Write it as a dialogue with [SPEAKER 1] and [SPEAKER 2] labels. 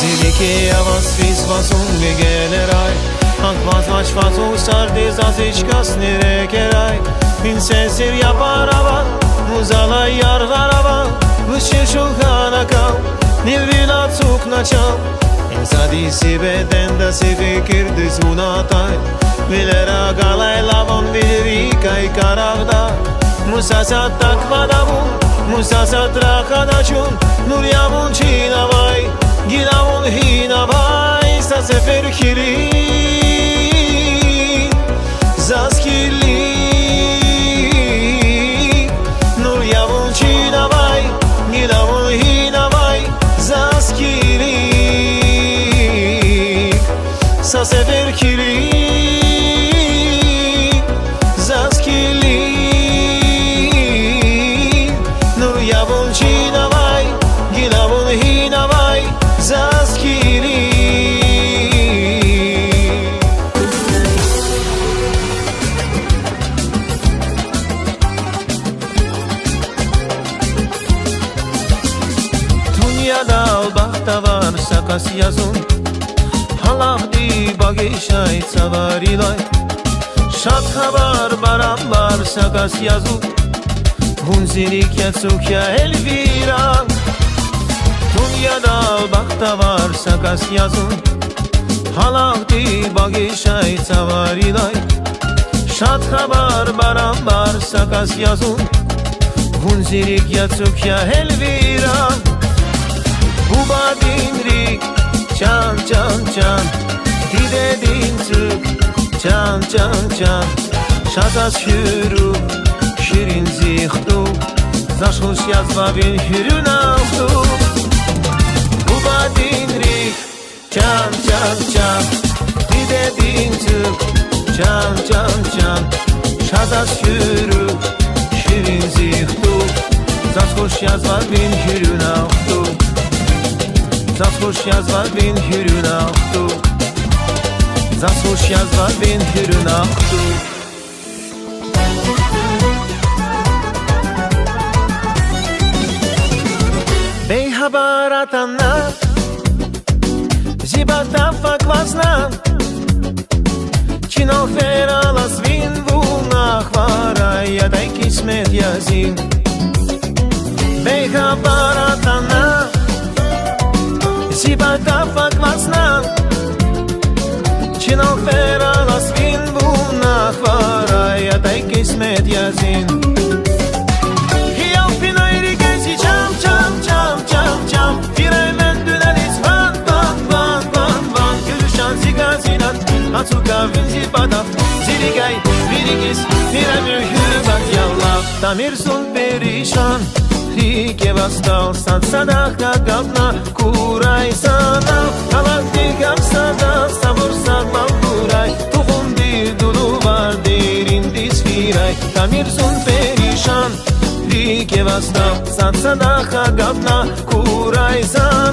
[SPEAKER 1] Zilike avas fiz vasun begeneray Hankmaz maçfaz usar dezaz içkas nerekeray Bin sensir yapar ava Muzalay yargar ava Vışır şulhana kal Nilvila tsukna çal İnsadi si beden da si fikir dizunatay Vilera galay lavan vilirikay karavda Musasat takvada bun Musasat rakada çun Nur yavun çinavay Gilavun hinavay Sa sefer kilin Zaskili Nur yavun çinavay Gilavun hinavay Zaskili Sa sefer kilin Zaskili Nur yavun çinavay Gilavun hinavay Zaskili Dünyada albahta var sakas yazun Halahdi bagişay savarilay Şat haber baranlar sakas yazun Hunzilik yatsukya elvira Dünyada albahta var sakas yazun Halahdi bagişay savarilay Şat haber baranlar sakas yazun Hunzilik yatsukya elvira Buba dinrik Can can can Dide din tık Can can can Şazas şürü Şirin zihtu Zaşhuş yazva bin hürün avdu Buba dinrik Can can can Dide din tık Can can can Şazas şürü Şirin zihtu Zaşhuş yazva bin hürün avdu Zasłuż jazwa bin hürün ahtu Zasłuż jazwa bin hürün ahtu Bey haber atanlar Zibata fakvazna Çino feralas vin vunah varay Yaday kismet yazin Bey haber atanlar Zibata fakvazna Çino feralas vin vunah varay Yaday kismet yazin Hiyav pinayri gezi çam çam çam çam çam Firemen düneliz van van van van van Gülüşan zigazinat Atsuka vin zibata Zirigay virigis Firemir hürbat yallah Tamir sun perişan Rike vastal sad sadaka gavna Kuray sana Kalakti gavsada Sabur sad malduray Tuhum bir dulu var Derin disfiray Tamir sun perişan Rike vastal sad sadaka gavna Kuray sana